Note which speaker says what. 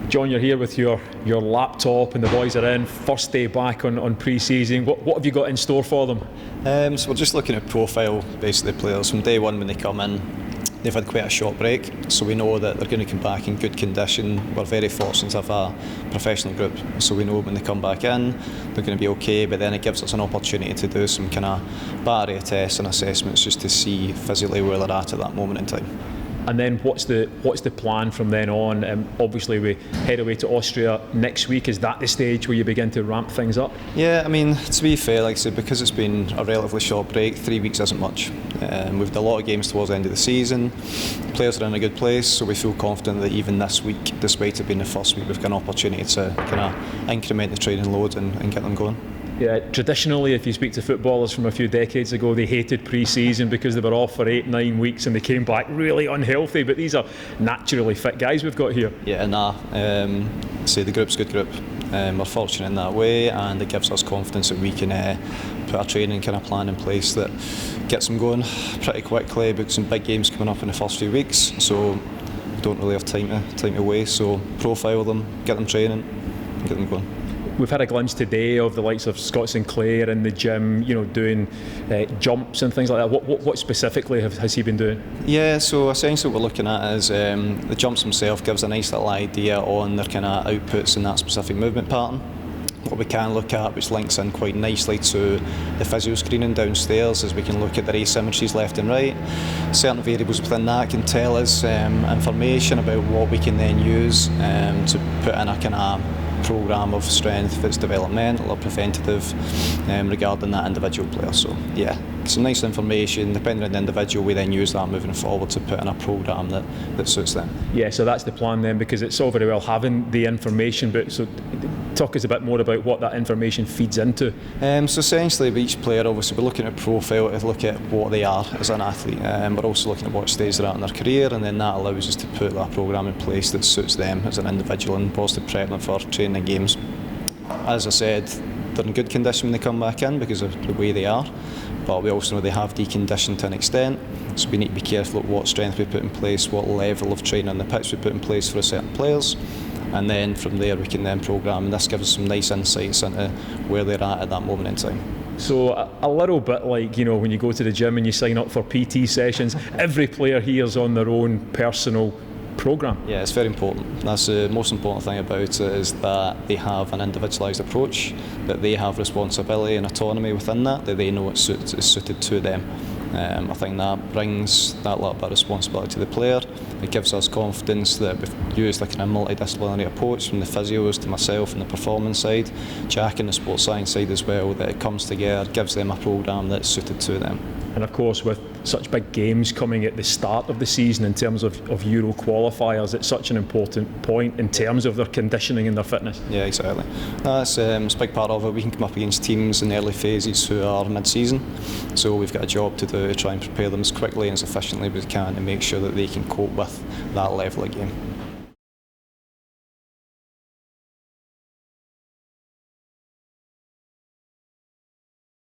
Speaker 1: John, you're here with your laptop and the boys are in, first day back on pre-season. What have you got in store for them?
Speaker 2: So we're just looking at profile, basically, players. From day one when they come in, they've had quite a short break, so we know that they're going to come back in good condition. We're very fortunate to have a professional group, so we know when they come back in, they're going to be okay, but then it gives us an opportunity to do some kind of battery tests and assessments just to see physically where they're at that moment in time.
Speaker 1: And then what's the plan from then on? Obviously we head away to Austria next week. Is that the stage where you begin to ramp things up?
Speaker 2: Yeah, I mean, to be fair, like I said, because it's been a relatively short break, 3 weeks isn't much. We've had a lot of games towards the end of the season. Players are in a good place, so we feel confident that even this week, despite it being the first week, we've got an opportunity to kind of increment the training load and get them going.
Speaker 1: Yeah, traditionally, if you speak to footballers from a few decades ago, they hated pre-season because they were off for 8-9 weeks and they came back really unhealthy. But these are naturally fit guys we've got here.
Speaker 2: Yeah, say the group's a good group. We're fortunate in that way, and it gives us confidence that we can put a training kind of plan in place that gets them going pretty quickly. We've got some big games coming up in the first few weeks, so we don't really have time to waste. So profile them, get them training, and get them going.
Speaker 1: We've had a glimpse today of the likes of Scott Sinclair in the gym, doing jumps and things like that. What specifically has he been doing?
Speaker 2: Yeah, so essentially what we're looking at is the jumps himself gives a nice little idea on their kind of outputs in that specific movement pattern. What we can look at, which links in quite nicely to the physio screening downstairs, is we can look at their asymmetries left and right. Certain variables within that can tell us information about what we can then use to put in a kind of programme of strength, if it's developmental or preventative, regarding that individual player. So yeah, some nice information. Depending on the individual, we then use that moving forward to put in a programme that suits them.
Speaker 1: Yeah, so that's the plan then, because it's all very well having the information, but so talk us a bit more about what that information feeds into.
Speaker 2: So essentially with each player, obviously we're looking at profile to look at what they are as an athlete. We're also looking at what stage they're at in their career, and then that allows us to put that programme in place that suits them as an individual and also to prep them for training games. As I said, they're in good condition when they come back in because of the way they are, but we also know they have deconditioned to an extent, so we need to be careful at what strength we put in place, what level of training on the pitch we put in place for certain players, and then from there we can then programme, and this gives us some nice insights into where they're at that moment in time.
Speaker 1: So a little bit like, when you go to the gym and you sign up for PT sessions, every player here's on their own personal programme.
Speaker 2: Yeah, it's very important. That's the most important thing about it, is that they have an individualised approach, that they have responsibility and autonomy within that they know it's suited to them. I think that brings that little bit of responsibility to the player. It gives us confidence that we've used a kind of multidisciplinary approach from the physios to myself and the performance side, Jack and the sports science side as well, that it comes together, gives them a programme that's suited to them.
Speaker 1: And of course, with such big games coming at the start of the season in terms of Euro qualifiers, it's such an important point in terms of their conditioning and their fitness.
Speaker 2: Yeah, exactly. That's it's a big part of it. We can come up against teams in the early phases who are mid-season, so we've got a job to do to try and prepare them as quickly and as efficiently as we can to make sure that they can cope with that level of game.